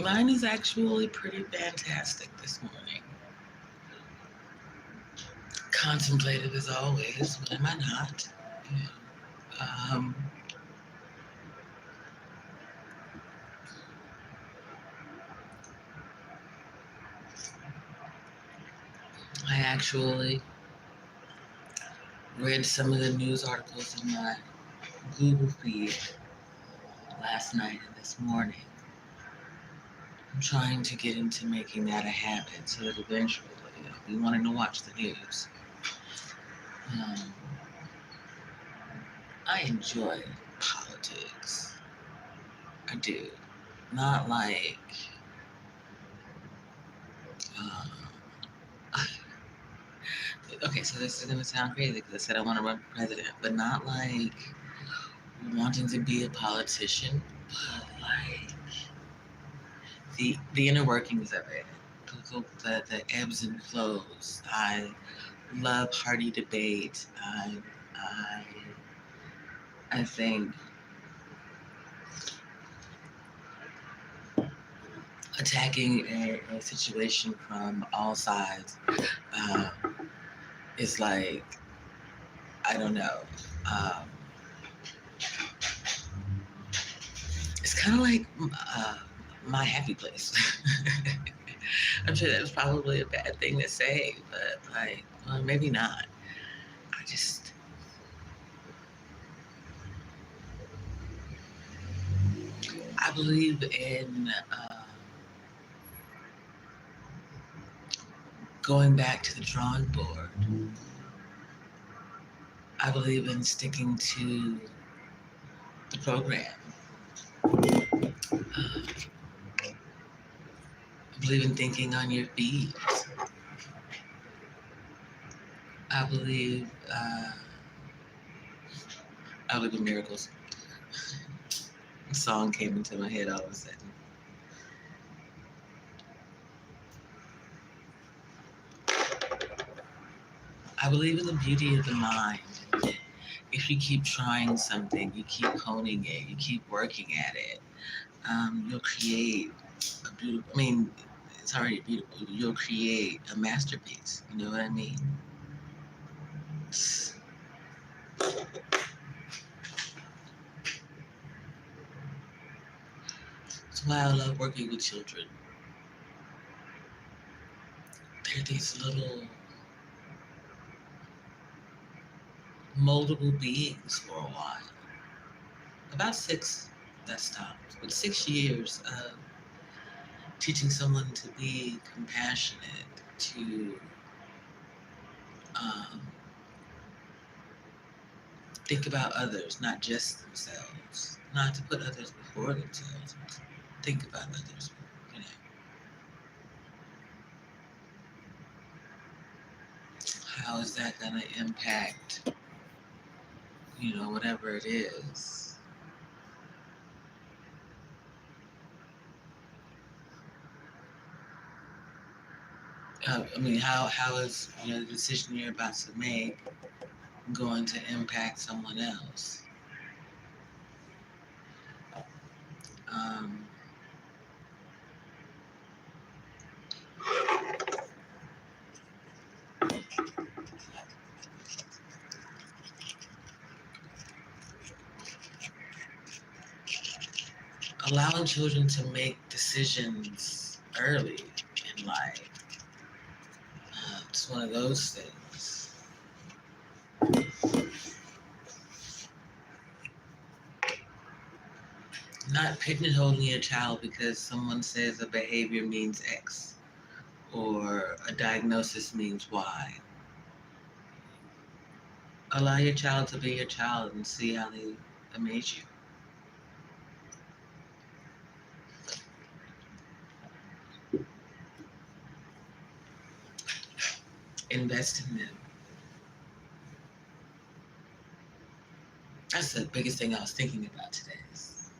Mine is actually pretty fantastic this morning. Contemplative as always. When am I not? Um, I actually read some of the news articles in my Google feed last night and this morning. I'm trying to get into making that a habit so that eventually I'll be wanting to watch the news. Um, I enjoy politics. I do. Not like, um, okay, so this is going to sound crazy because I said I want to run for president, but not like wanting to be a politician, but like the inner workings of it, the ebbs and flows. I love hearty debate. I, I think attacking a situation from all sides uh, is like, I don't know. Um, it's kind of like my happy place. I'm sure that's probably a bad thing to say, but like, well, maybe not. I just, I believe in going back to the drawing board. I believe in sticking to the program. I believe in thinking on your feet. I believe, I believe in miracles. A song came into my head all of a sudden. I believe in the beauty of the mind. If you keep trying something, you keep honing it, you keep working at it, you'll create a beautiful, I mean, it's already beautiful. You'll create a masterpiece. You know what I mean? That's why I love working with children. They're these little moldable beings for a while. About 6, that stopped, but 6 years of teaching someone to be compassionate, to um, think about others, not just themselves, not to put others before themselves, but to think about others. You know, how is that going to impact, whatever it is? I mean, how is the decision you're about to make going to impact someone else? Um, Allowing children to make decisions early in life, it's one of those things. Not pigeonholing your child because someone says a behavior means X or a diagnosis means Y. Allow your child to be your child and see how they amaze you. Invest in them. That's the biggest thing I was thinking about today. Is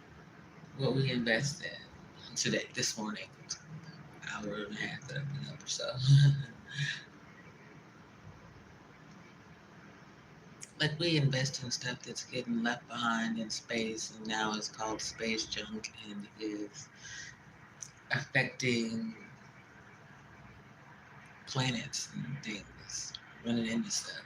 what we invest in today, this morning, hour and a half that I've been up or so. Like we invest in stuff that's getting left behind in space, and now it's called space junk and is affecting planets and things, running into stuff.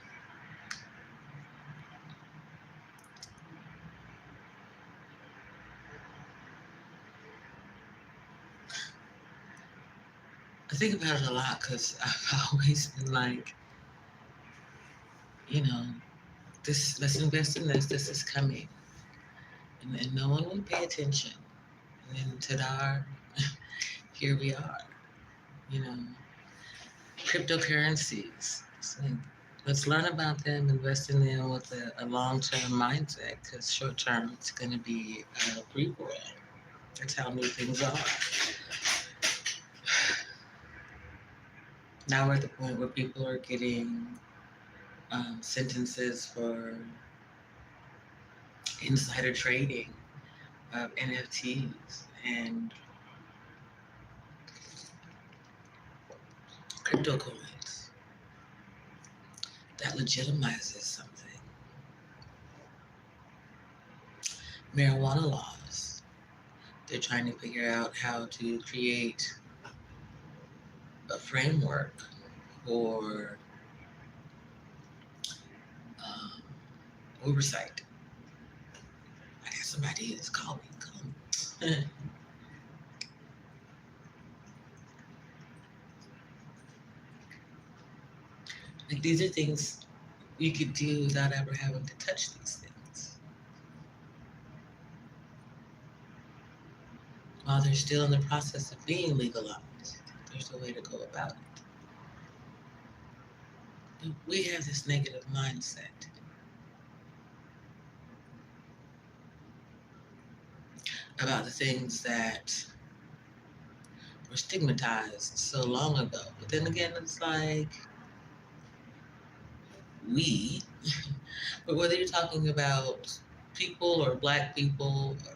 I think about it a lot because I've always been like, you know, this, let's invest in this, this is coming. And no one would pay attention. And then ta-da, here we are, you know. Cryptocurrencies. It's like, let's learn about them, invest in them with a long-term mindset, because short-term it's going to be a free for all. That's how new things are. Now we're at the point where people are getting sentences for insider trading of NFTs and crypto coins. That legitimizes something. Marijuana laws. They're trying to figure out how to create a framework for um, oversight. I got some ideas. Call me. Call me. Like, these are things you could do without ever having to touch these things. While they're still in the process of being legalized, there's a way to go about it. But we have this negative mindset about the things that were stigmatized so long ago. But then again, it's like we, but whether you're talking about people or black people or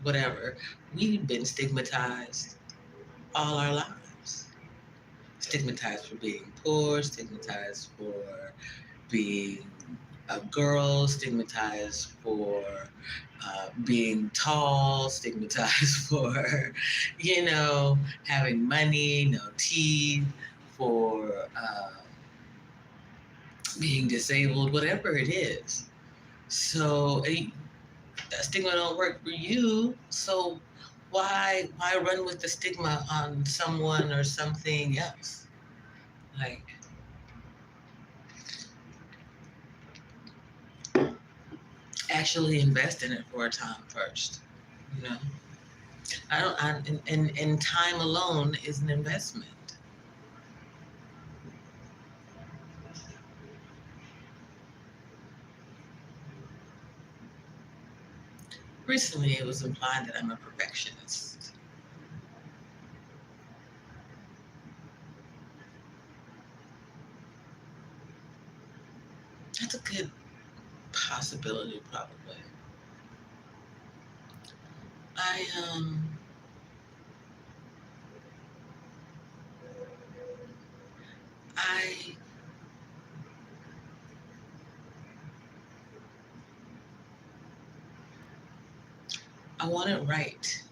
whatever, we've been stigmatized all our lives. Stigmatized for being poor, stigmatized for being a girl, stigmatized for being tall, stigmatized for, having money, no teeth, for being disabled, whatever it is. So that stigma don't work for you. So why run with the stigma on someone or something else? Like, actually invest in it for a time first. You know, and time alone is an investment. Recently, it was implied that I'm a perfectionist. That's a good possibility, probably. I I I want it right.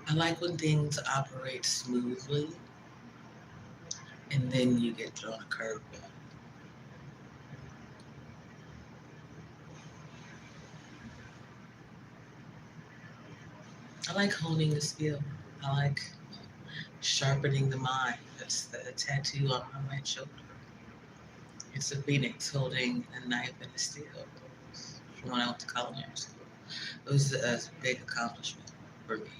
I like when things operate smoothly, and then you get thrown a curveball. I like honing the skill. I like sharpening the mind. That's the tattoo on my right shoulder. It's a phoenix holding a knife and a steel from when I went to culinary school. It was a big accomplishment for me.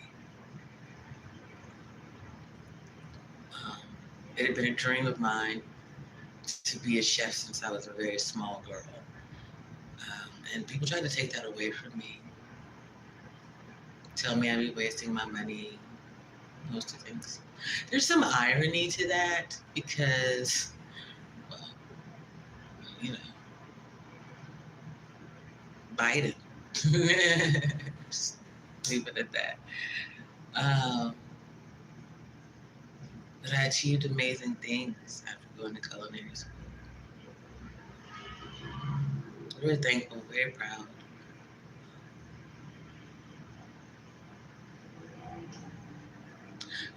Um, it had been a dream of mine to be a chef since I was a very small girl. And people tried to take that away from me, tell me I'd be wasting my money, those two things. There's some irony to that because, well, you know, Biden. Just leave it at that. Um, but I achieved amazing things after going to culinary school. I'm very thankful, very proud.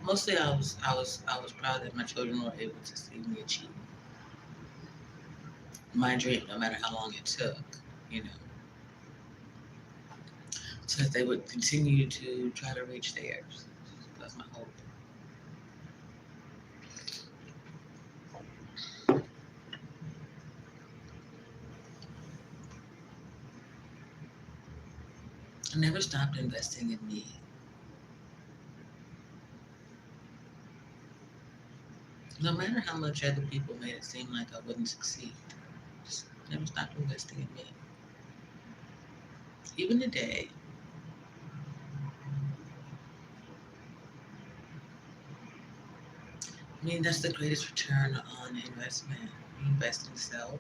Mostly, I was proud that my children were able to see me achieve my dream, no matter how long it took. You know, so that they would continue to try to reach theirs. That's my hope. I never stopped investing in me. No matter how much other people made it seem like I wouldn't succeed, just never stopped investing in me. Even today, I mean, that's the greatest return on investment. You invest in self,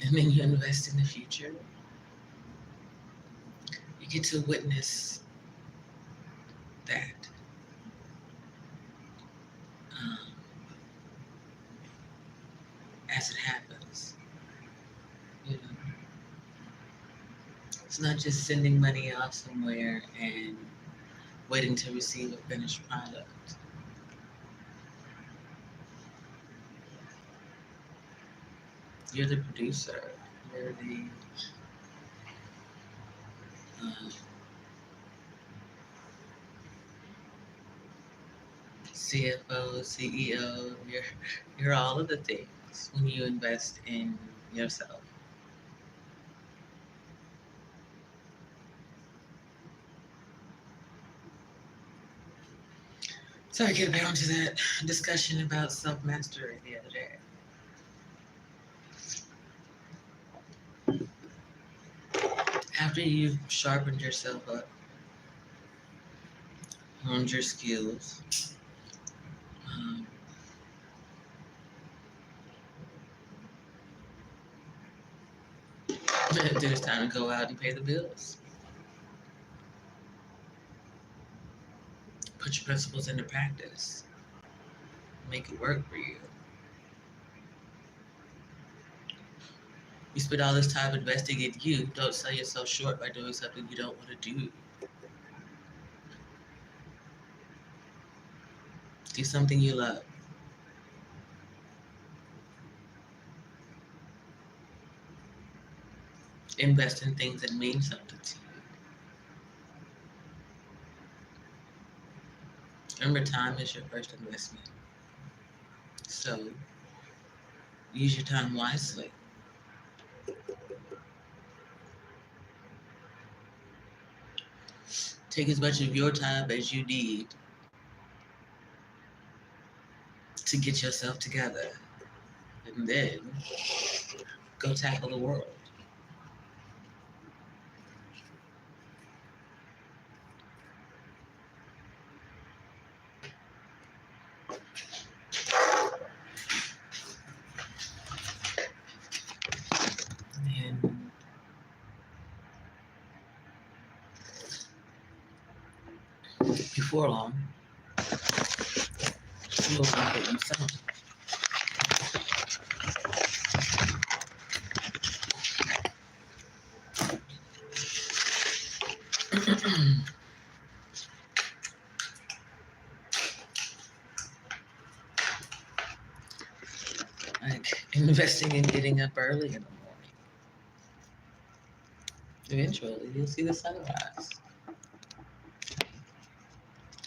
and then you invest in the future. You get to witness that um, as it happens. You know, it's not just sending money off somewhere and waiting to receive a finished product. You're the producer. You're the uh, CFO, CEO. You're all of the things when you invest in yourself. So I get down to that discussion about self mastery the other day. After you've sharpened yourself up, honed your skills, um, then it's time to go out and pay the bills. Put your principles into practice. Make it work for you. You spend all this time investing in you. Don't sell yourself short by doing something you don't want to do. Do something you love. Invest in things that mean something to you. Remember, time is your first investment. So use your time wisely. Take as much of your time as you need to get yourself together. And then go tackle the world. And before long, you'll find what you found. Like investing in getting up early in the morning. Eventually, you'll see the sunrise.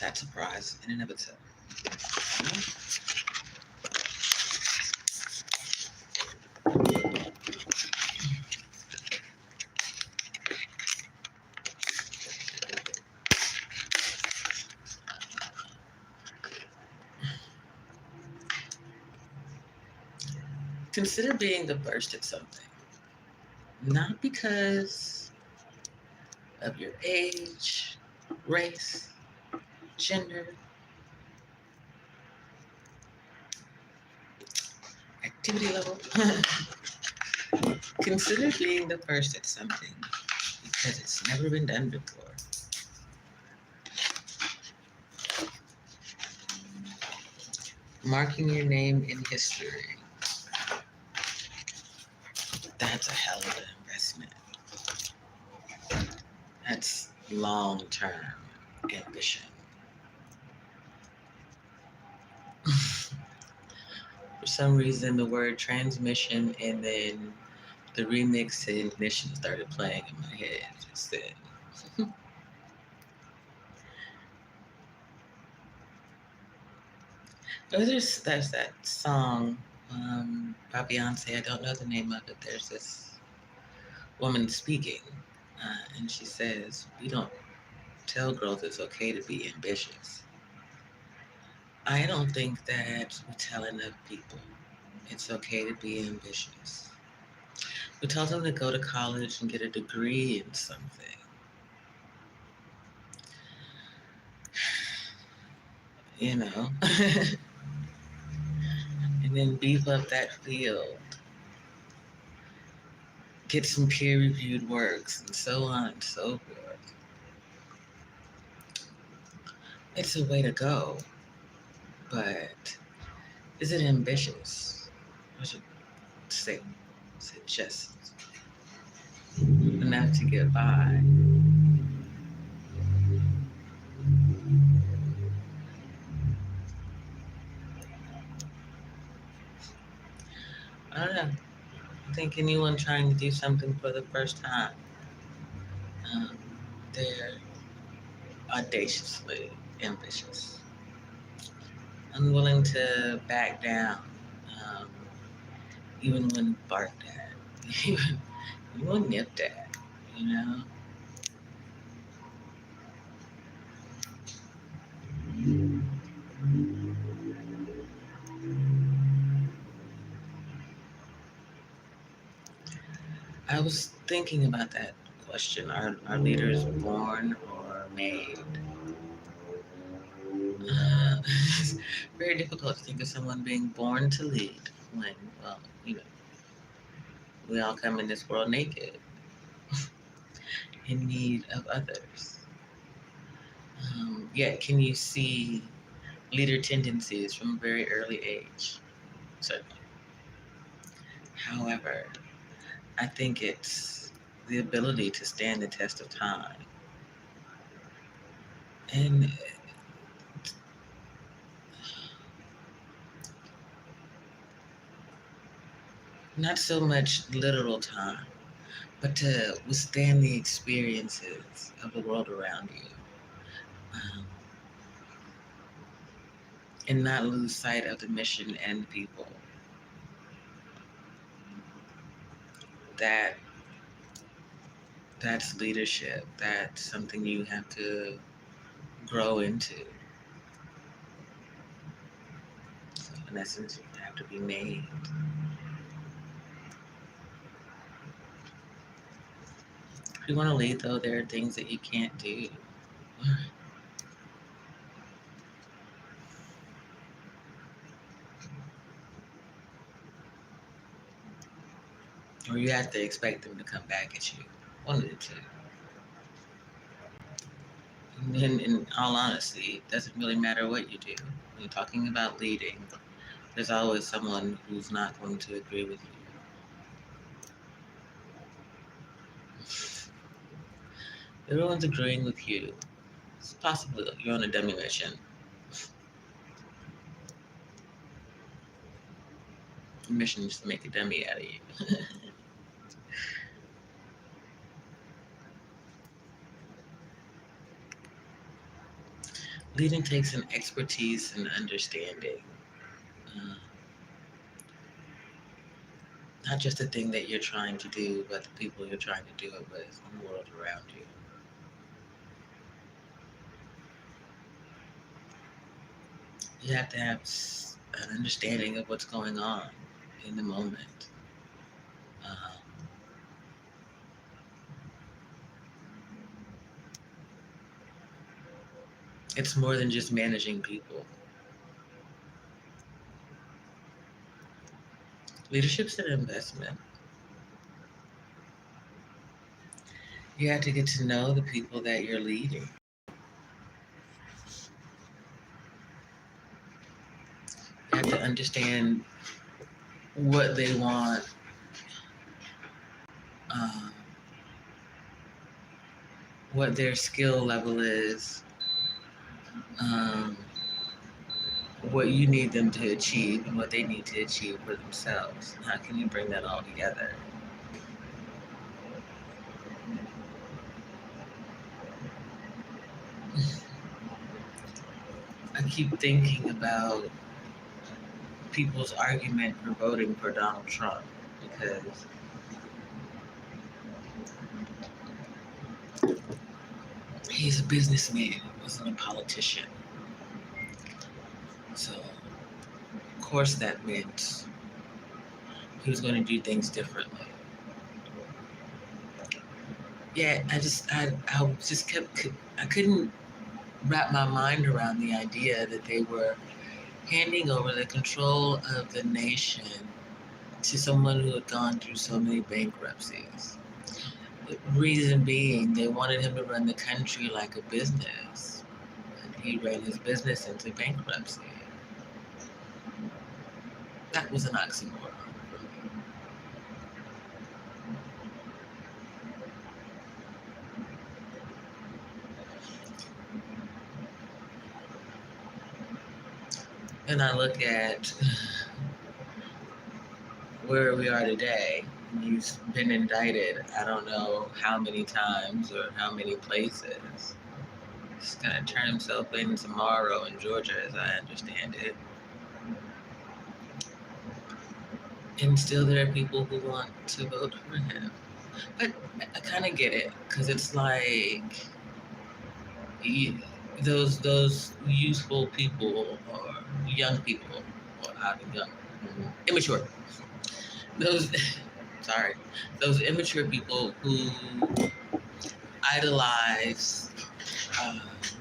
That's a prize in and of itself. Consider being the first at something. Not because of your age, race, gender, activity level. Consider being the first at something because it's never been done before. Marking your name in history. That's a hell of an investment. That's long-term ambition. some reason the word transmission and then the remix to ignition started playing in my head just then. There's that song by Beyonce. I don't know the name of it. There's this woman speaking, and she says, "We don't tell girls it's okay to be ambitious." I don't think that we tell enough people it's okay to be ambitious. We tell them to go to college and get a degree in something, you know, and then beef up that field, get some peer-reviewed works, and so on and so forth. It's a way to go, but is it ambitious? I should say, is it just enough to get by? I don't know. I think anyone trying to do something for the first time, um, they're audaciously ambitious, unwilling to back down, um, even when barked at, even when nipped at, you know? I was thinking about that question. Are leaders born or made? It's very difficult to think of someone being born to lead when, well, you know, we all come in this world naked, in need of others. Yet, can you see leader tendencies from a very early age? Certainly. However, I think it's the ability to stand the test of time. And not so much literal time, but to withstand the experiences of the world around you, um, and not lose sight of the mission and people. That that's leadership. That's something you have to grow into. So in essence, you have to be made. If you want to lead, though, there are things that you can't do. Or you have to expect them to come back at you. One of the two. And then, in all honesty, it doesn't really matter what you do. When you're talking about leading, there's always someone who's not going to agree with you. Everyone's agreeing with you. It's possible you're on a dummy mission. The mission is to make a dummy out of you. Leading takes an expertise and understanding. Uh, Not just the thing that you're trying to do, but the people you're trying to do it with and the world around you. You have to have an understanding of what's going on in the moment. Uh, it's more than just managing people. Leadership's an investment. You have to get to know the people that you're leading. You have to understand what they want, um, what their skill level is, um, what you need them to achieve and what they need to achieve for themselves. How can you bring that all together? I keep thinking about people's argument for voting for Donald Trump because he's a businessman, he wasn't a politician. So, of course, that meant he was going to do things differently. Yeah, I couldn't wrap my mind around the idea that they were handing over the control of the nation to someone who had gone through so many bankruptcies. The reason being, they wanted him to run the country like a business. And he ran his business into bankruptcy. That was an oxymoron for me. And I look at where we are today. He's been indicted, I don't know how many times or how many places. He's going to turn himself in tomorrow in Georgia, as I understand it. And still there are people who want to vote for him. But I kind of get it, because it's like those youthful people or young people, or not young, immature. Those, sorry, those immature people who idolize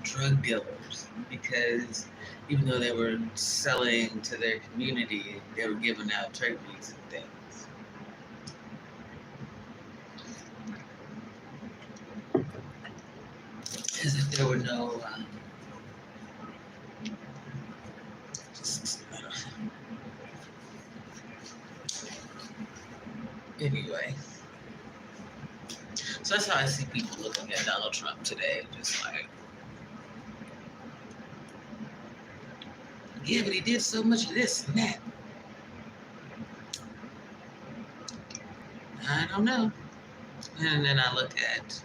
drug dealers because even though they were selling to their community, they were giving out turkeys and things. As if there were no, I don't know. Anyway, so that's how I see people looking at Donald Trump today, just like, yeah, but he did so much of this and that. I don't know. And then I look at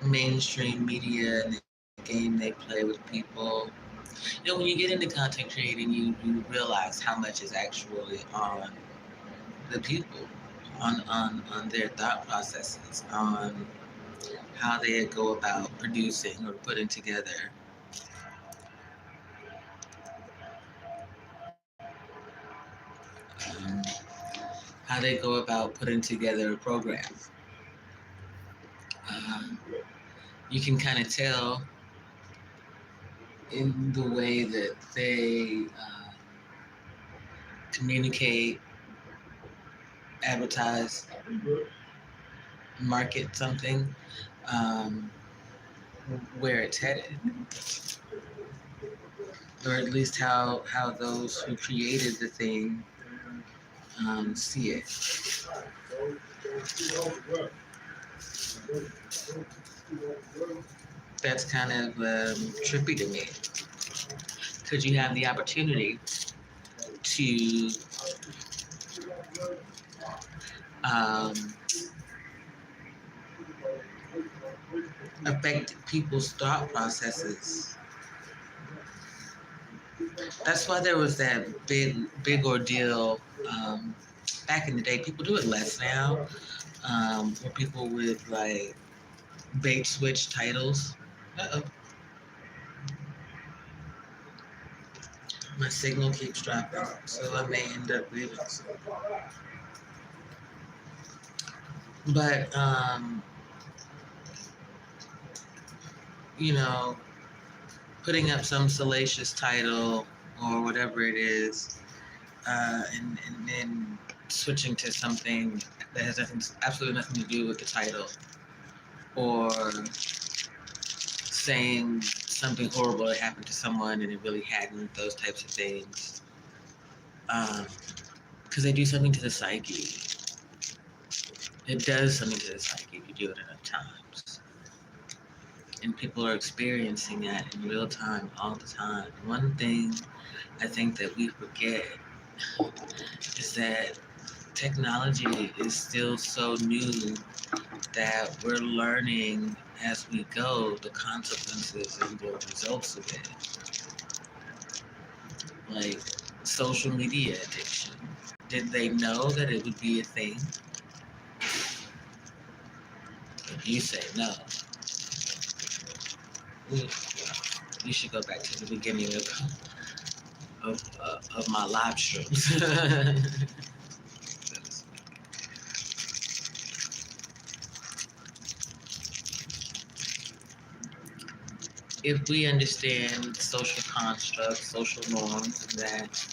mainstream media and the game they play with people. You know, when you get into content creating, you realize how much is actually on the people, on their thought processes, on how they go about producing or putting together um, how they go about putting together a program. Um, you can kind of tell in the way that they communicate, advertise, market something, um, where it's headed, or at least how those who created the thing see it. That's kind of trippy to me, because you have the opportunity to um, affect people's thought processes. That's why there was that big ordeal back in the day. People do it less now, where people with like bait switch titles. Uh-oh. My signal keeps dropping, so I may end up leaving. But you know, putting up some salacious title or whatever it is, and then switching to something that has absolutely nothing to do with the title, or saying something horrible that happened to someone and it really hadn't, those types of things. Because they do something to the psyche. It does something to the psyche if you do it enough times. and people are experiencing that in real time all the time. One thing I think that we forget is that technology is still so new that we're learning as we go the consequences and the results of it. Like social media addiction. Did they know that it would be a thing? If you say no, you should go back to the beginning of my live streams. If we understand social constructs, social norms that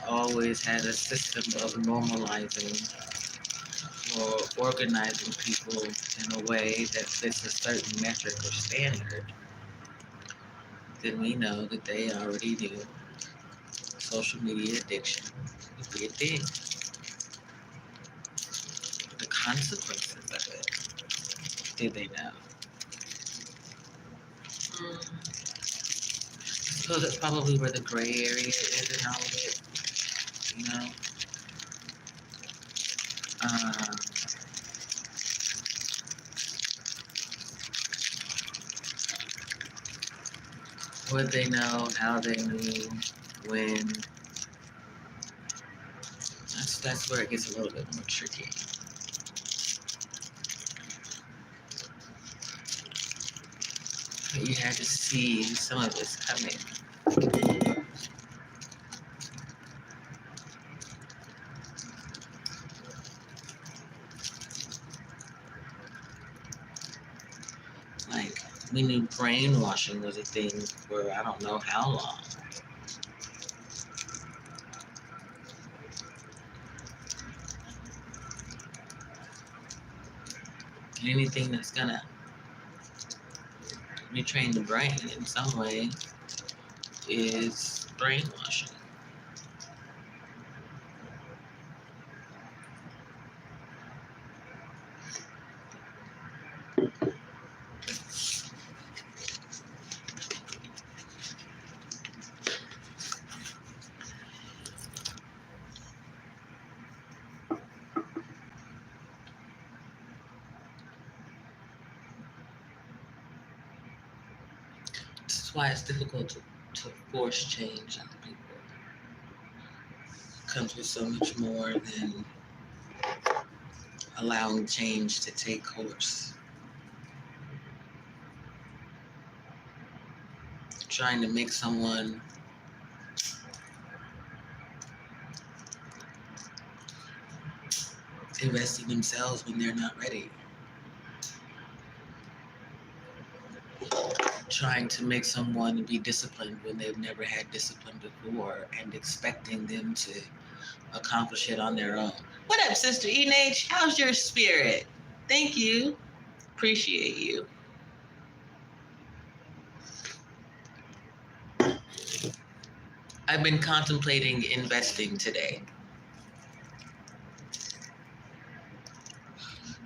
always had a system of normalizing or organizing people in a way that fits a certain metric or standard, then we know that they already knew social media addiction would be a thing. The consequences of it, did they know? I suppose that's probably where the gray area is in all of it, you know? Um, what they know, how they knew, when. That's where it gets a little bit more tricky. But you had to see some of this coming. Like, we knew brainwashing was a thing for I don't know how long. Anything that's gonna retrain the brain in some way is brainwashing. This is why it's difficult to force change on people. It comes with so much more than allowing change to take course. Trying to make someone invest in themselves when they're not ready. Trying to make someone be disciplined when they've never had discipline before and expecting them to accomplish it on their own. What up, Sister Eneh? How's your spirit? Thank you. Appreciate you. I've been contemplating investing today.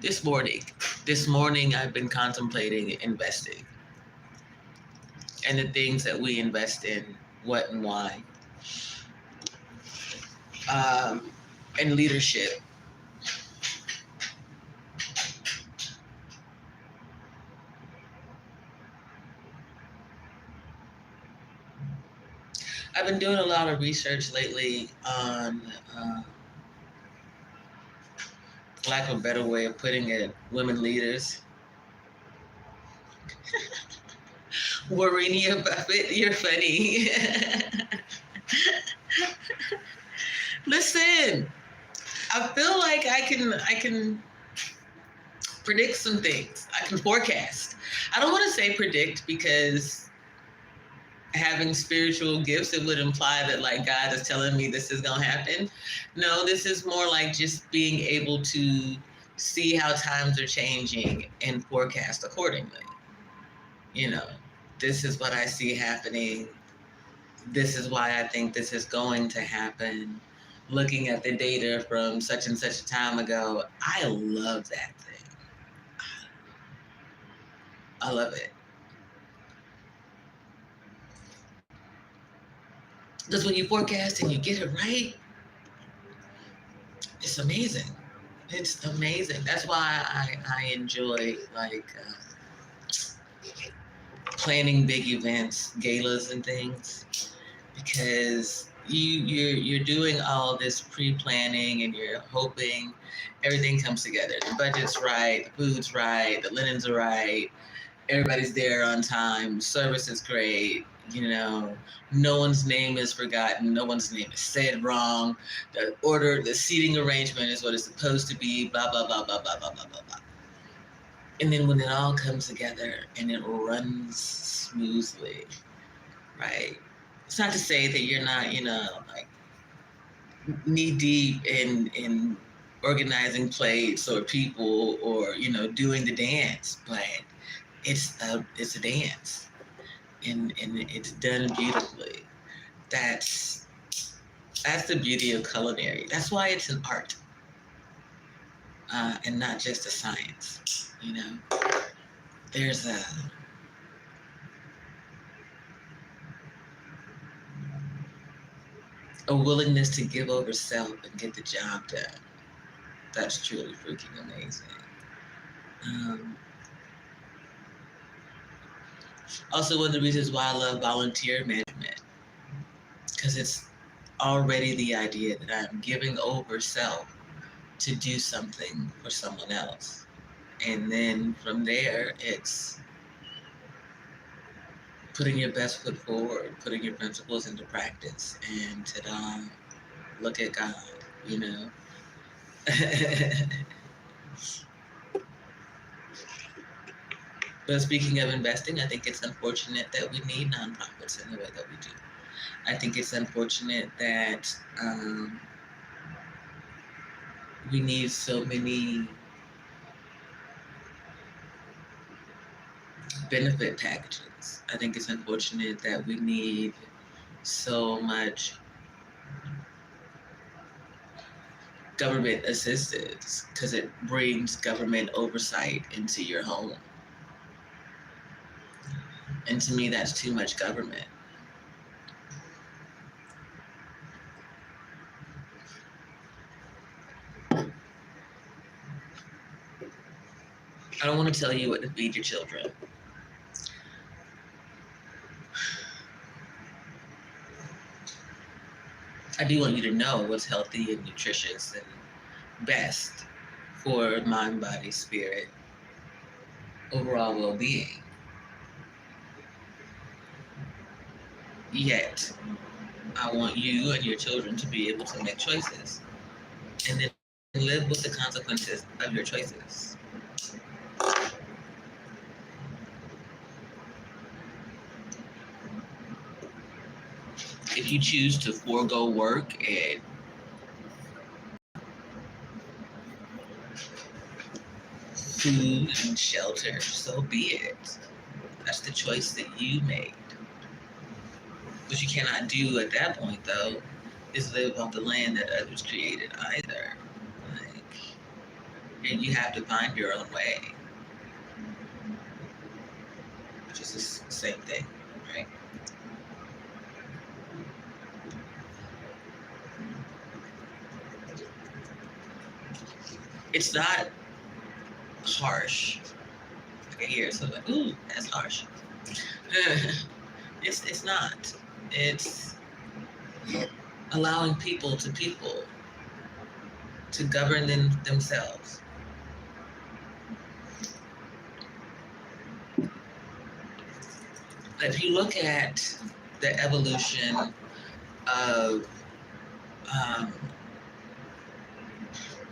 This morning I've been contemplating investing and the things that we invest in, what and why. And leadership. I've been doing a lot of research lately on, for lack of a better way of putting it, women leaders. Warrenia Buffett, you're funny. Listen, I feel like I can predict some things. I can forecast. I don't want to say predict because having spiritual gifts, it would imply that like God is telling me this is gonna happen. No, this is more like just being able to see how times are changing and forecast accordingly. You know, this is what I see happening. This is why I think this is going to happen. Looking at the data from such and such a time ago, I love that thing. I love it. Because when you forecast and you get it right, it's amazing. It's amazing. That's why I enjoy like planning big events, galas and things, because you're doing all this pre-planning and you're hoping everything comes together. The budget's right, the food's right, the linens are right, everybody's there on time, service is great, you know, no one's name is forgotten, no one's name is said wrong, the seating arrangement is what it's supposed to be, blah, blah, blah, blah, blah, blah, blah, blah, blah. And then when it all comes together and it runs smoothly, right? It's not to say that you're not, you know, like knee deep in organizing plates or people or, you know, doing the dance, but it's a dance and it's done beautifully. That's the beauty of culinary. That's why it's an art and not just a science. You know, there's a willingness to give over self and get the job done. That's truly freaking amazing. Also, one of the reasons why I love volunteer management, because it's already the idea that I'm giving over self to do something for someone else. And then from there, it's putting your best foot forward, putting your principles into practice, and ta-da, look at God, you know? But speaking of investing, I think it's unfortunate that we need nonprofits in the way that we do. I think it's unfortunate that we need so many benefit packages. I think it's unfortunate that we need so much government assistance because it brings government oversight into your home. And to me, that's too much government. I don't want to tell you what to feed your children. I do want you to know what's healthy and nutritious and best for mind, body, spirit, overall well-being. Yet, I want you and your children to be able to make choices and then live with the consequences of your choices. If you choose to forego work and food and shelter, so be it. That's the choice that you made. What you cannot do at that point, though, is live off the land that others created either. And you have to find your own way, which is the same thing, right? It's not harsh. I can hear it, so like, ooh, that's harsh. It's not. It's allowing people to govern themselves. If you look at the evolution of, I'm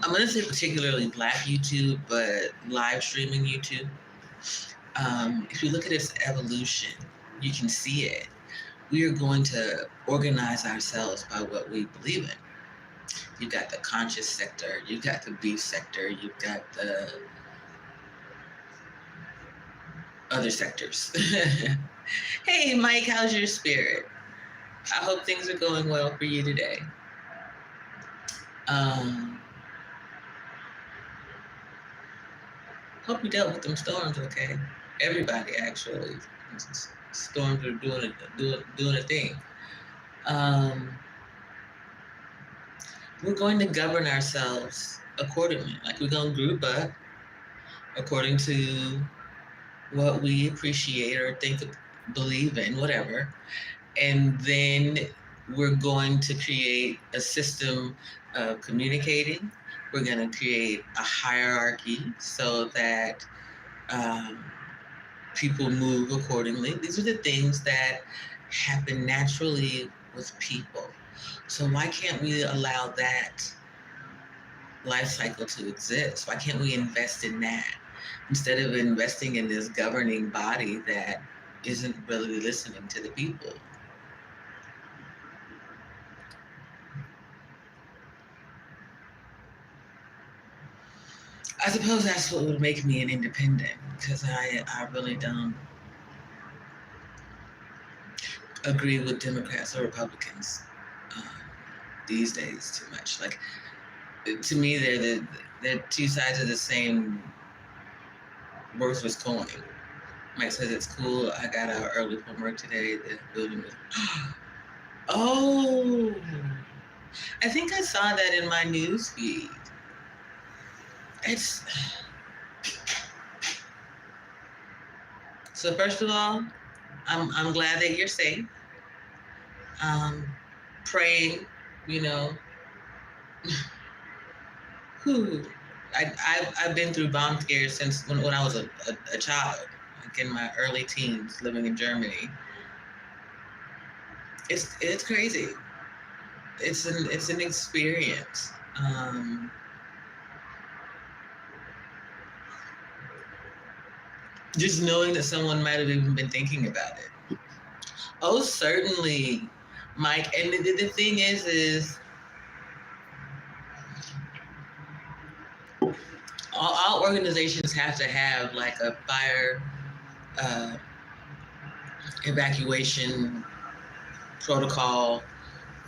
going to say particularly Black YouTube, but live streaming YouTube, if you look at its evolution, you can see it. We are going to organize ourselves by what we believe in. You've got the conscious sector, you've got the beef sector, you've got the other sectors. Hey, Mike, how's your spirit? I hope things are going well for you today. Hope you dealt with them storms okay. Everybody actually. Storms are doing a thing. Um, we're going to govern ourselves accordingly. Like we're going to group up according to what we appreciate or think, believe in, whatever. And then we're going to create a system of communicating. We're going to create a hierarchy so that um, people move accordingly. These are the things that happen naturally with people. So why can't we allow that life cycle to exist? Why can't we invest in that instead of investing in this governing body that isn't really listening to the people? I suppose that's what would make me an independent, because I really don't agree with Democrats or Republicans uh, these days too much. Like to me, they're two sides of the same worthless coin. Mike says it's cool. I got out early from work today. The building was. Oh, I think I saw that in my news feed. It's so. First of all, I'm glad that you're safe. Um, praying, you know. Whew. I've been through bomb scares since when I was a child, like in my early teens, living in Germany. It's crazy. It's an experience. Just knowing that someone might have even been thinking about it. Oh, certainly, Mike. And the thing is all organizations have to have like a fire uh, evacuation protocol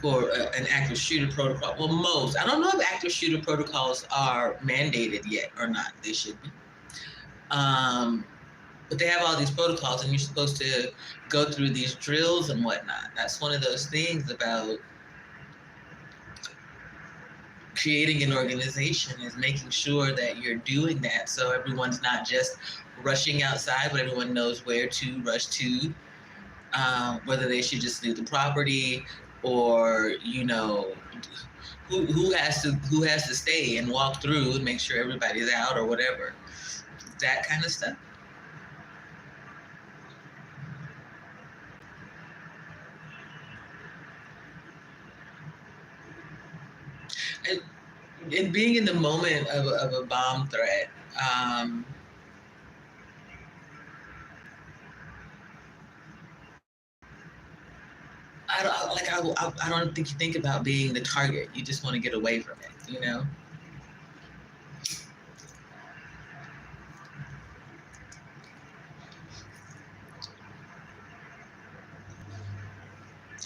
for an active shooter protocol. Well, most. I don't know if active shooter protocols are mandated yet or not. They should be. But they have all these protocols, and you're supposed to go through these drills and whatnot. That's one of those things about creating an organization, is making sure that you're doing that so everyone's not just rushing outside, but everyone knows where to rush to, whether they should just leave the property or, who has to stay and walk through and make sure everybody's out or whatever. That kind of stuff. And being in the moment of a bomb threat, I don't think you think about being the target. You just want to get away from it.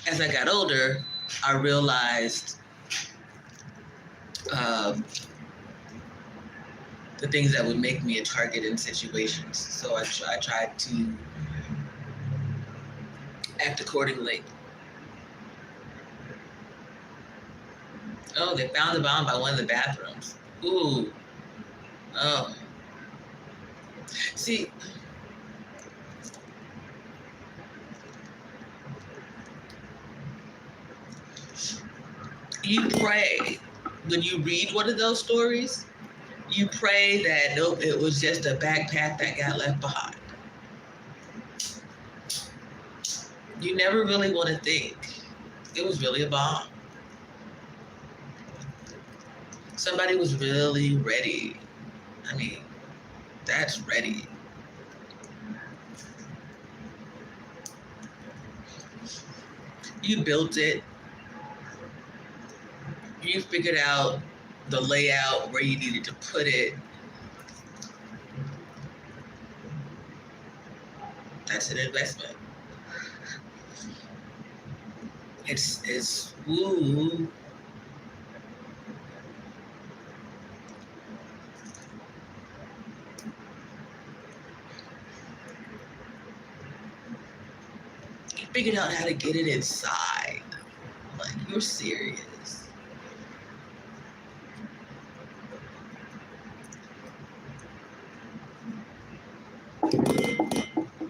As I got older, I realized um, the things that would make me a target in situations. So I tried to act accordingly. Oh, they found the bomb by one of the bathrooms. Ooh. Oh. See, you pray when you read one of those stories. You pray that nope, it was just a backpack that got left behind. You never really want to think it was really a bomb. Somebody was really ready. I mean, that's ready. You built it. You figured out the layout where you needed to put it. That's an investment. It's woo. figured out how to get it inside. Like, you're serious.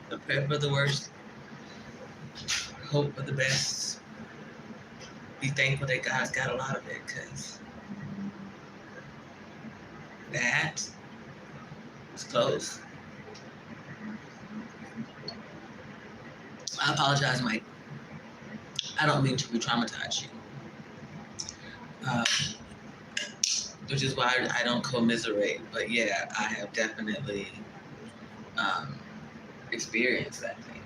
Prepare for the worst, hope for the best. Be thankful that God's got a lot of it, because that was close. I apologize, Mike. I don't mean to re-traumatize you. Which is why I don't commiserate. But yeah, I have definitely experienced that thing.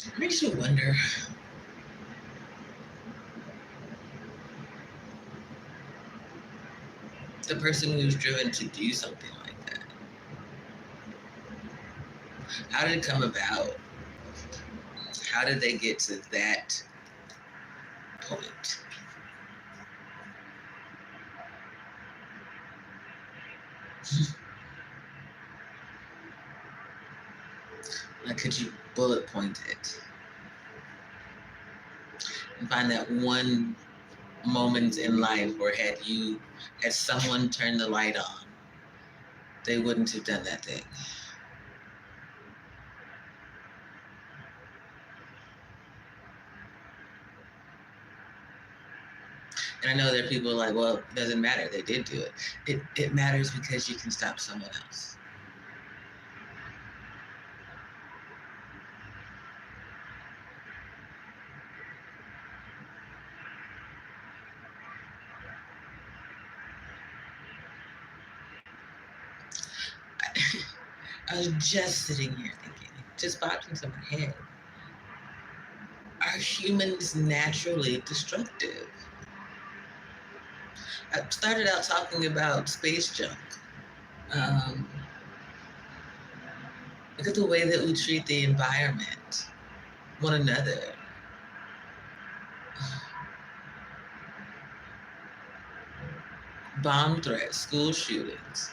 It makes you wonder. The person who's driven to do something like that. How did it come about? How did they get to that point? Like, could you bullet point it and find that one moment in life where had someone turned the light on, they wouldn't have done that thing? And I know there are people like, well, it doesn't matter, they did do it. It matters because you can stop someone else. I was just sitting here thinking, just popped into my head. Are humans naturally destructive? I started out talking about space junk. Look at the way that we treat the environment, one another. Bomb threats, school shootings.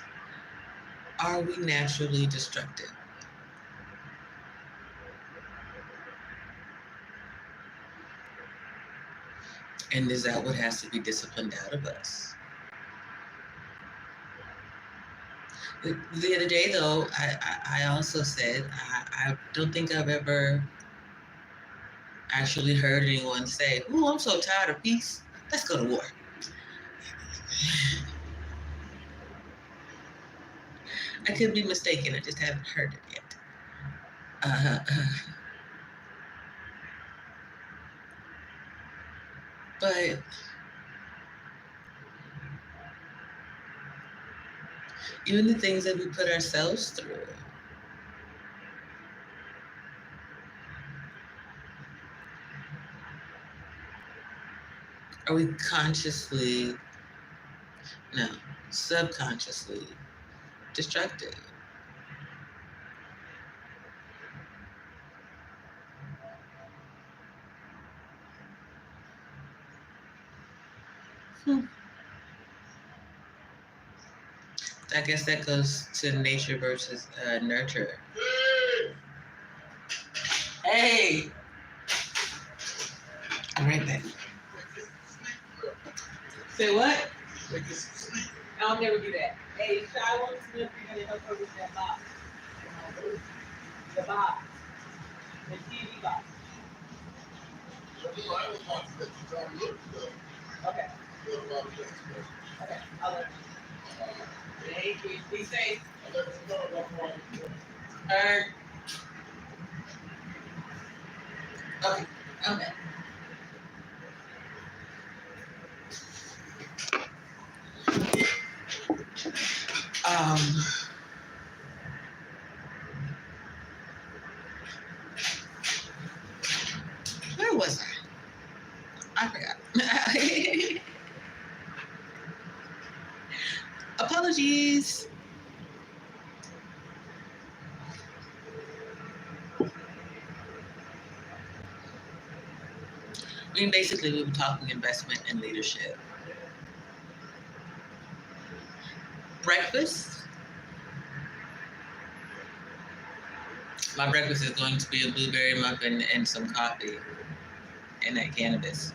Are we naturally destructive? And is that what has to be disciplined out of us? The other day, though, I also said, I don't think I've ever actually heard anyone say, "Ooh, I'm so tired of peace. Let's go to war." I could be mistaken. I just haven't heard it yet. But even the things that we put ourselves through, are we consciously, no, subconsciously destructive? I guess that goes to nature versus nurture. Hey! I'm right back. Say what? I'll never do that. Hey, Shy wants to know if you're going to help her with that box. The box. The TV box. Okay. Okay, I'll let you. Thank you. Be safe. Okay, I'm back. Where was I? I forgot. Apologies. I mean, basically, we were talking investment and leadership. Breakfast. My breakfast is going to be a blueberry muffin and some coffee and that cannabis.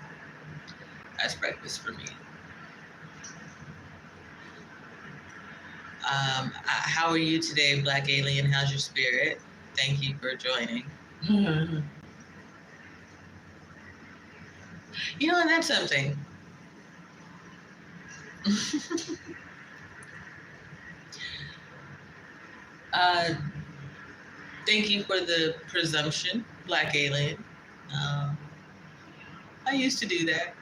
That's breakfast for me. How are you today, Black Alien? How's your spirit? Thank you for joining. You know, and that's something. uh, Thank you for the presumption, Black Alien. Um, I used to do that.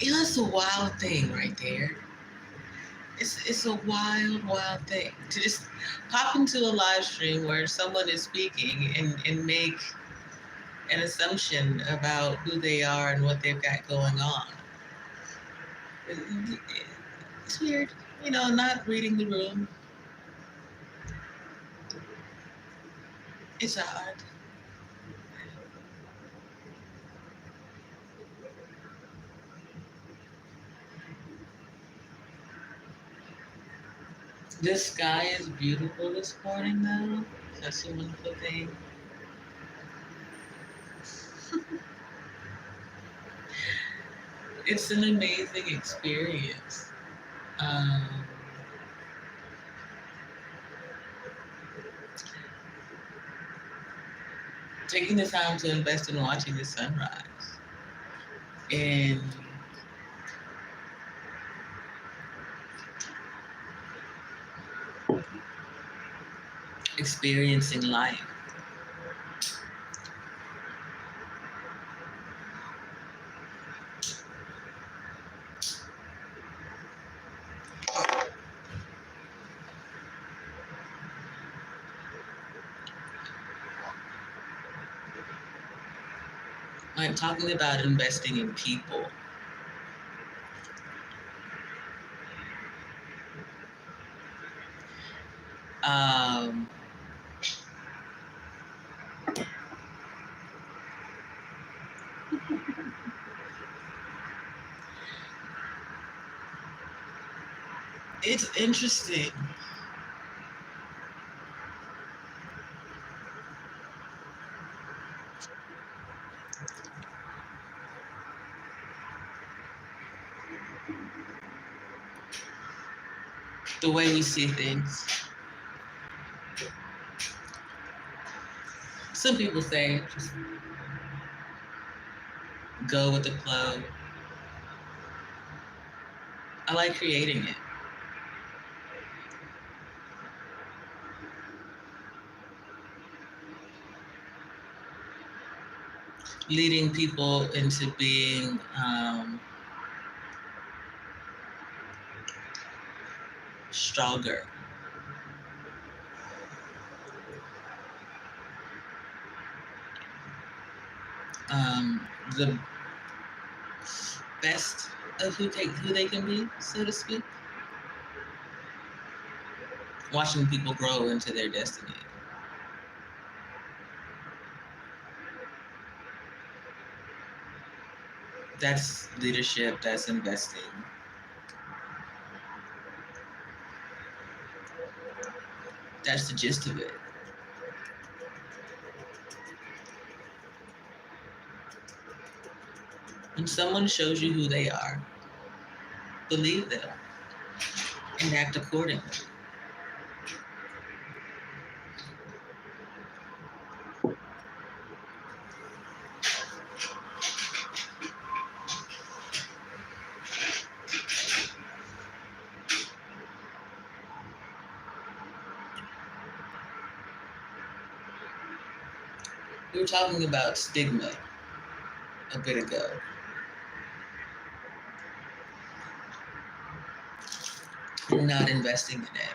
You know, it's a wild thing right there. It's a wild thing to just pop into a live stream where someone is speaking and make an assumption about who they are and what they've got going on. It's weird, you know, not reading the room. It's odd. The sky is beautiful this morning, though. That's a wonderful thing. It's an amazing experience. Um, Taking the time to invest in watching the sunrise and experiencing life. Like talking about investing in people. Um, it's interesting. The way we see things. Some people say just go with the flow. I like creating it. Leading people into being stronger. The best of who they can be, so to speak. Watching people grow into their destiny. That's leadership, that's investing. That's the gist of it. When someone shows you who they are, believe them and act accordingly. We were talking about stigma a bit ago. We're not investing in it.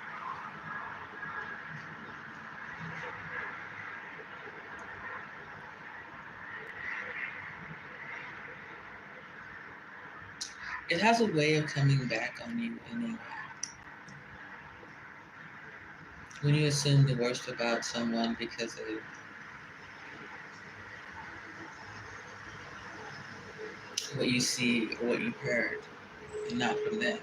It has a way of coming back on you anyway. When you assume the worst about someone because of what you see or what you heard, and not from them.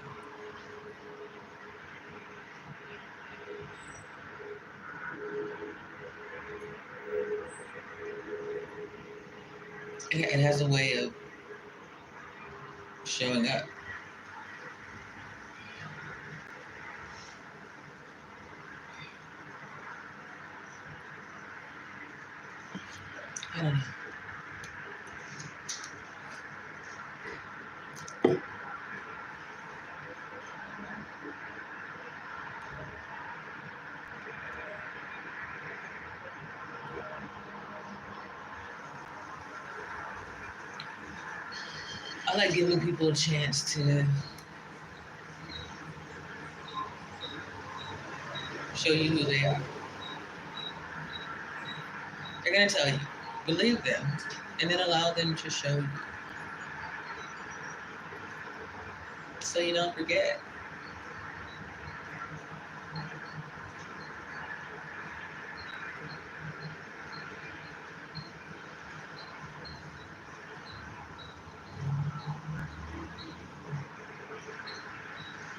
It has a way of showing up. I don't know. I like giving people a chance to show you who they are. They're gonna tell you, believe them, and then allow them to show you, so you don't forget.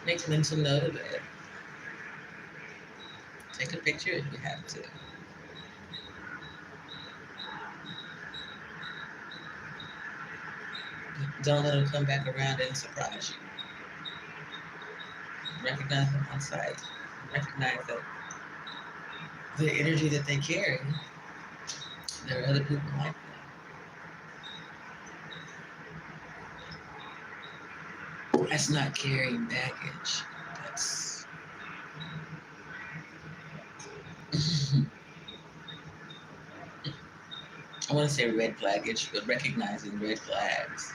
Make mental note of it. Take a picture if you have to. Don't let them come back around and surprise you. Recognize them on sight. Recognize that the energy that they carry, there are other people like them. That's not carrying baggage. That's I want to say red flaggage, but recognizing red flags,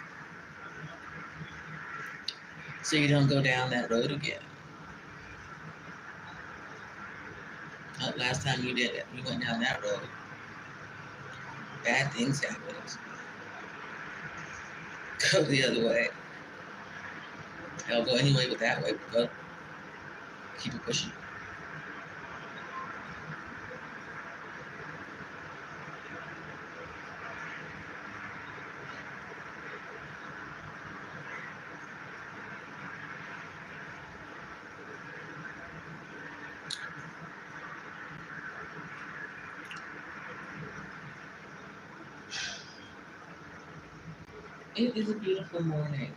so you don't go down that road again. Last time you did it, you went down that road. Bad things happened. Go the other way. I'll go anyway, but that way. Go. Keep it pushing. It is a beautiful morning.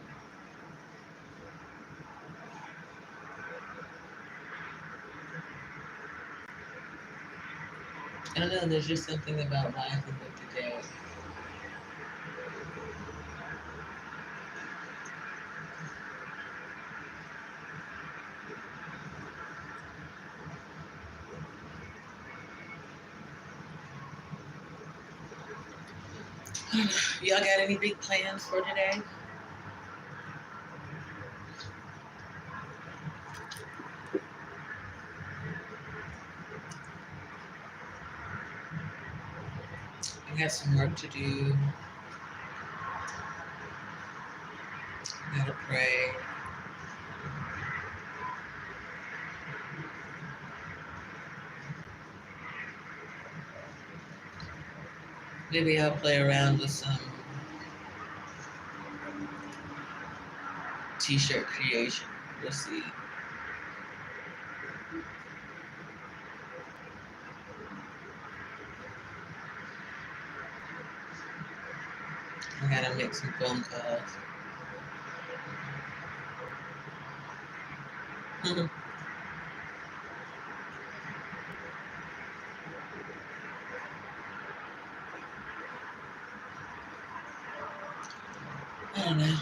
I don't know, there's just something about life and with today. Y'all got any big plans for today? I got some work to do. I gotta pray. Maybe I'll play around with some t-shirt creation. We'll see. I gotta make some phone calls. I don't know.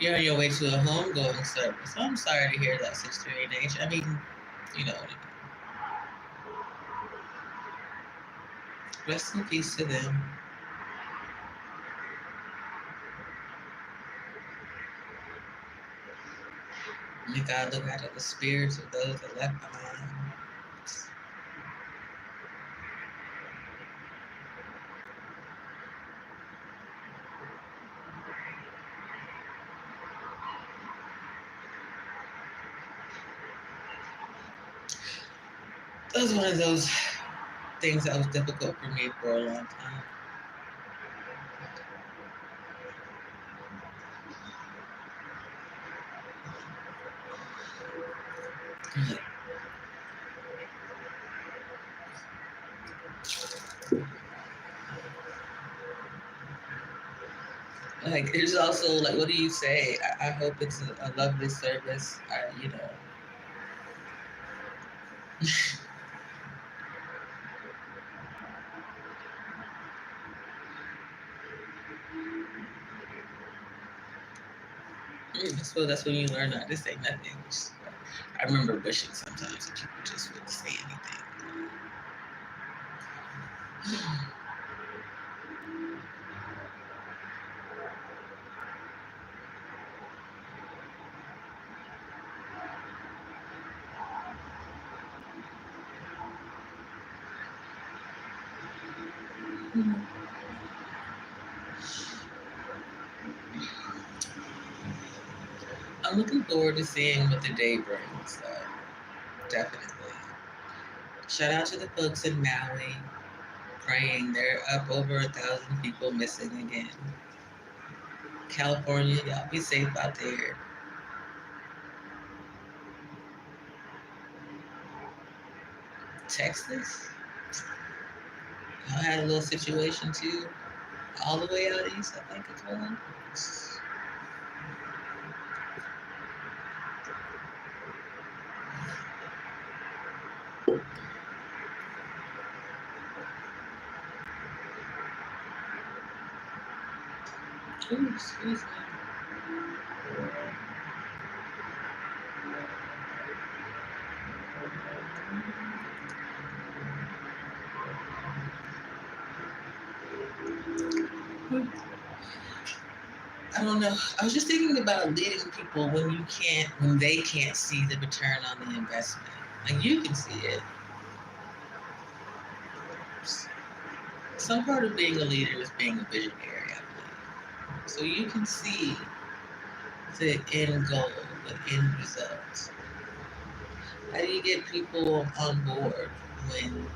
You're on your way to a homegoing service. I'm sorry to hear that, Sister Eneh. I mean, you know, rest in peace to them. May God look after the spirits of those that left behind. That was one of those things that was difficult for me for a long time. Like, there's also like, what do you say? I hope it's a lovely service. You know, so that's when you learn not to say nothing. I remember wishing sometimes that people just wouldn't say anything. I'm looking forward to seeing what the day brings. Definitely. Shout out to the folks in Maui praying. They're up over 1,000 people missing again. California, y'all be safe out there. Texas, y'all had a little situation too. All the way out east, I think it's one. Ooh, excuse me. I don't know. I was just thinking about leading people when they can't see the return on the investment. Like, you can see it. Some part of being a leader is being a visionary, I believe. So you can see the end goal, the end result. How do you get people on board when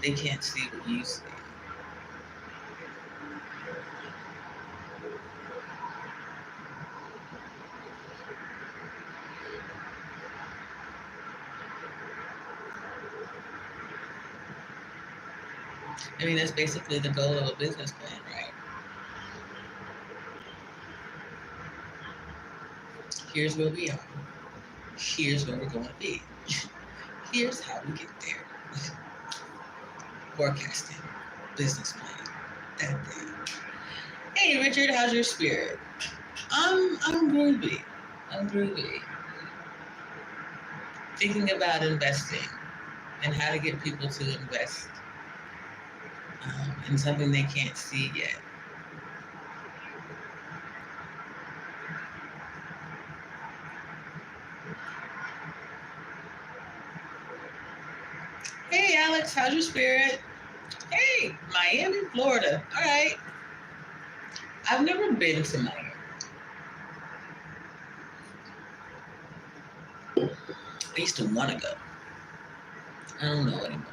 they can't see what you see? I mean, that's basically the goal of a business plan, right? Here's where we are. Here's where we're going to be. Here's how we get there. Forecasting, business plan, that thing. Hey, Richard, how's your spirit? I'm groovy. I'm groovy. Thinking about investing and how to get people to invest in something they can't see yet. Hey, Alex, how's your spirit? Hey, Miami, Florida. All right. I've never been to Miami. I used to want to go. I don't know anymore.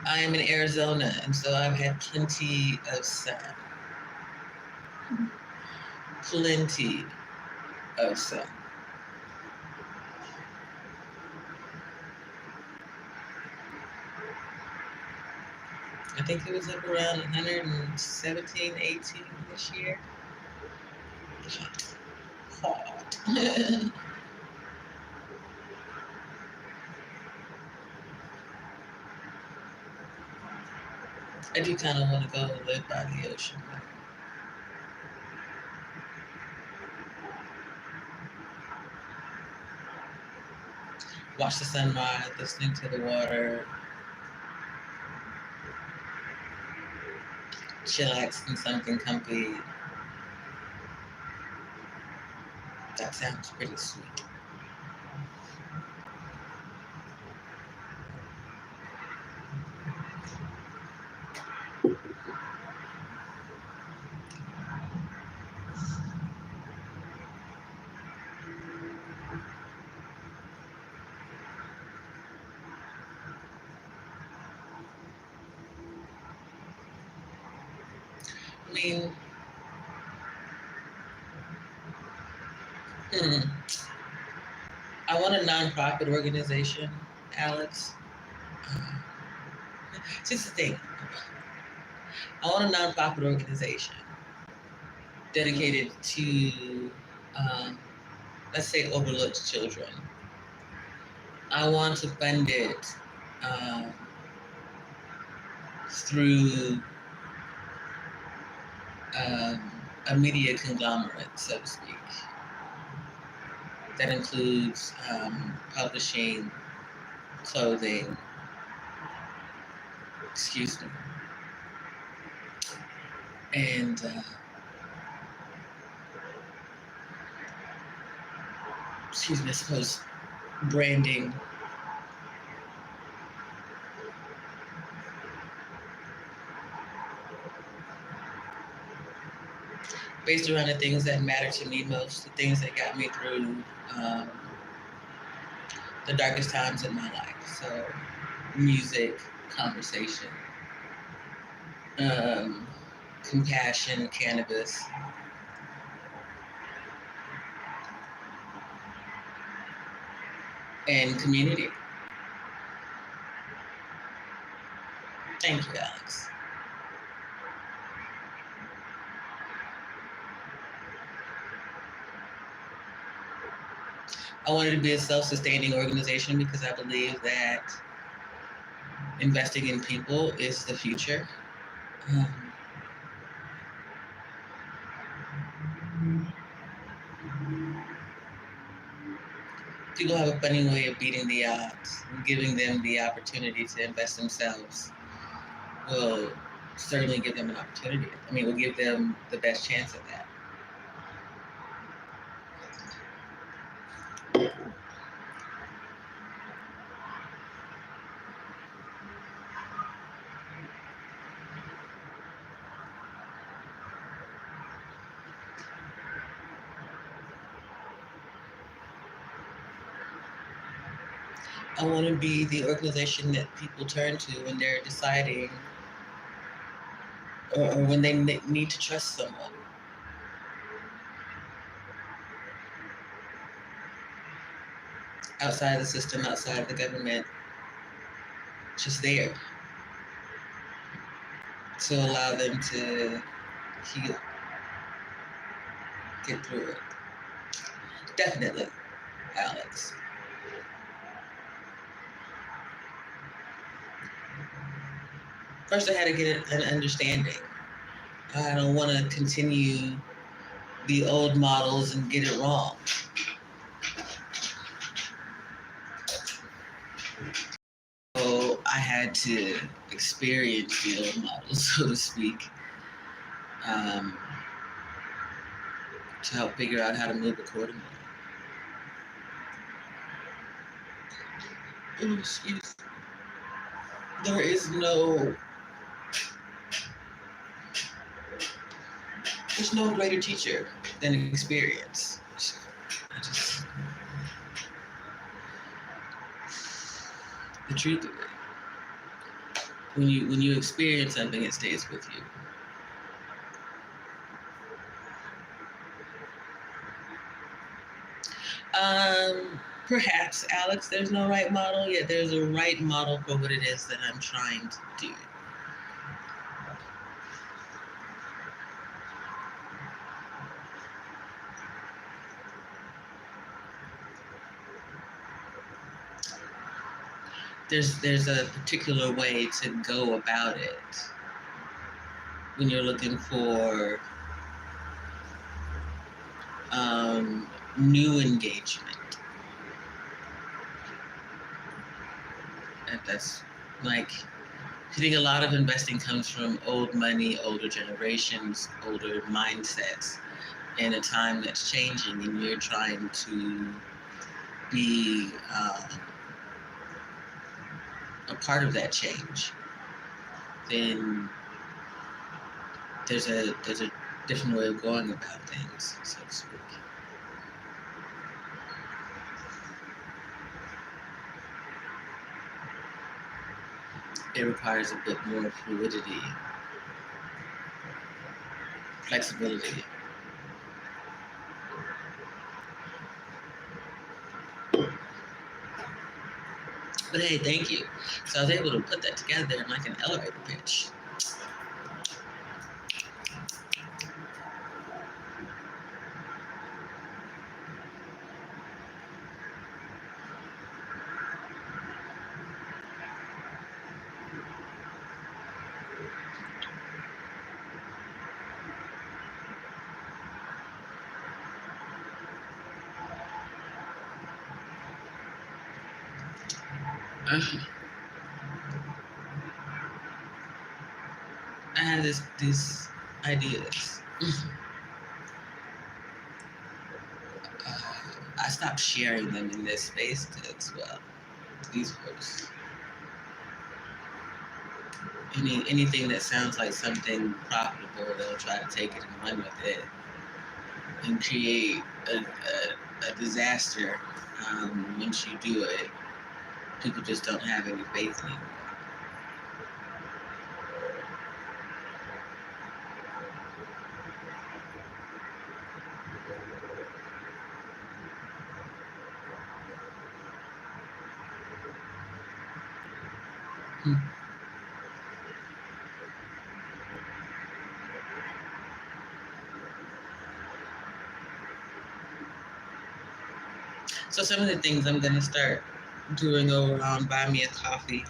I am in Arizona, and so I've had plenty of sun. Plenty of sun. I think it was up around 117, 18 this year. Hot. I do kind of want to go live by the ocean. Watch the sunrise, listening to the water, chillax in something comfy. That sounds pretty sweet. I mean, hmm, I want a nonprofit organization, Alex. Uh, Here's the thing. I want a nonprofit organization dedicated to, um, let's say, overlooked children. I want to fund it um, through um, a media conglomerate, so to speak. That includes publishing, clothing, excuse me, and excuse me, I suppose branding, based around the things that matter to me most, the things that got me through um, the darkest times in my life. So, music, conversation, um, compassion, cannabis, and community. Thank you, Alex. I wanted to be a self-sustaining organization because I believe that investing in people is the future. Um, People have a funny way of beating the odds. Giving them the opportunity to invest themselves will certainly give them an opportunity. I mean, will give them the best chance at that. I want to be the organization that people turn to when they're deciding or when they need to trust someone. Outside the system, outside the government, just there to allow them to heal, get through it. Definitely, Alex. First, I had to get an understanding. I don't want to continue the old models and get it wrong. So I had to experience the old models, so to speak, um, to help figure out how to move accordingly. Oh, excuse. There is there's no greater teacher than experience. I just, the truth of it. When you experience something, it stays with you. Perhaps, Alex, there's no right model, yet there's a right model for what it is that I'm trying to do. There's a particular way to go about it when you're looking for new engagement. And that's like, I think a lot of investing comes from old money, older generations, older mindsets, in a time that's changing, and you're trying to be a part of that change. Then there's a different way of going about things, so to speak. It requires a bit more fluidity. flexibility. But hey, thank you. So I was able to put that together in like an elevator pitch. I had these ideas. I stopped sharing them in this space as well. These folks. Anything that sounds like something profitable, they'll try to take it and run with it and create a disaster. Once you do it, people just don't have any faith anymore. So some of the things I'm gonna start doing over on Buy Me a Coffee,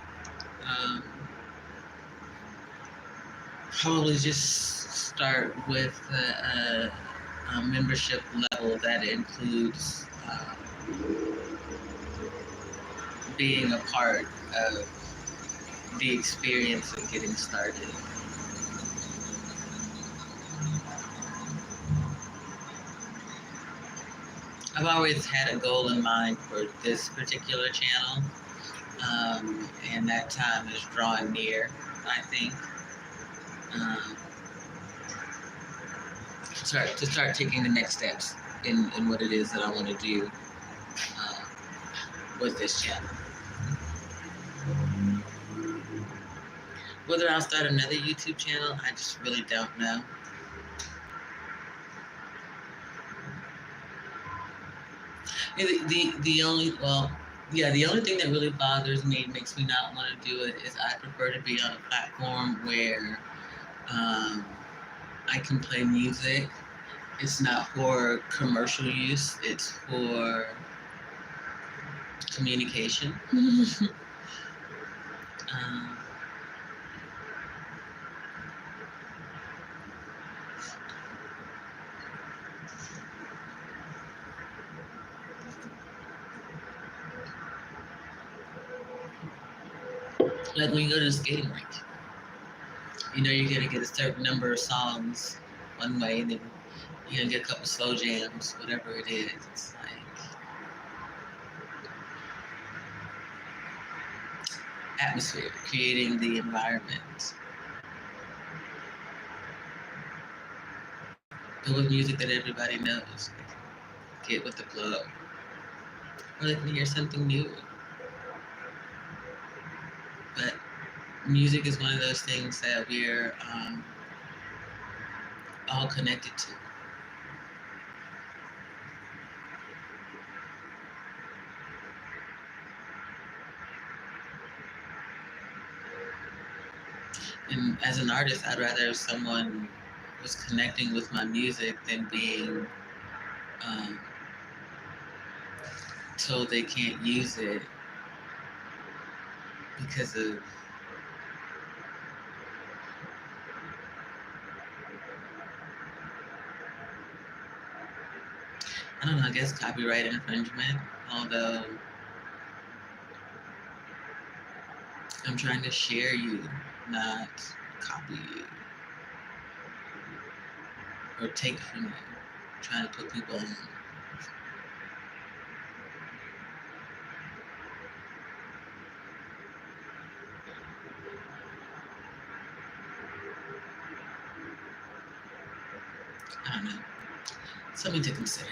probably just start with a membership level that includes being a part of the experience of getting started. I've always had a goal in mind for this particular channel, and that time is drawing near, I think. To start taking the next steps in what it is that I want to do with this channel. Whether I'll start another YouTube channel, I just really don't know. The only thing that really bothers me, makes me not want to do it, is I prefer to be on a platform where I can play music. It's not for commercial use, it's for communication. Like when you go to the skating rink, you know you're gonna get a certain number of songs one way, and then you're gonna get a couple slow jams, whatever it is. It's like atmosphere, creating the environment. But with music that everybody knows, like, get with the flow. Or they can hear something new. But music is one of those things that we're all connected to. And as an artist, I'd rather someone was connecting with my music than being told they can't use it because of I don't know, I guess copyright infringement, although I'm trying to share you, not copy you or take from you. I'm trying to put people on. I don't know. Something to consider.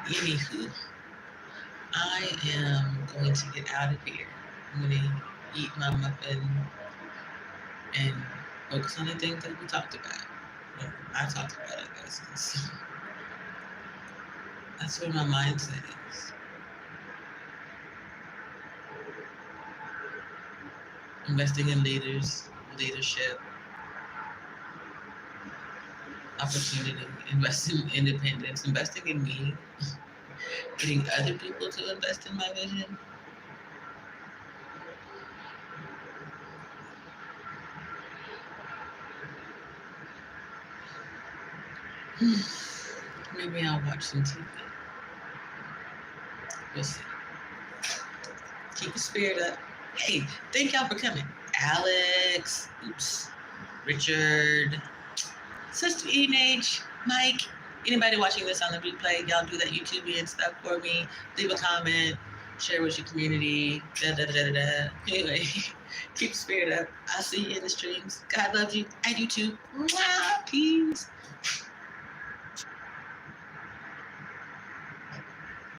Anywho, I am going to get out of here. I'm going to eat my muffin and focus on the things that we talked about. I talked about it, guys. That's where my mindset is. Investing in leaders, leadership, opportunity, investing in independence, investing in me, getting other people to invest in my vision. Maybe I'll watch some TV. We'll see. Keep the spirit up. Hey, thank y'all for coming. Alex, Richard, Sister Eneh, Mike, anybody watching this on the replay, y'all do that YouTube and stuff for me. Leave a comment, share with your community. Da, da, da, da, da. Anyway, keep the spirit up. I'll see you in the streams. God loves you. I do too. Mwah, peace.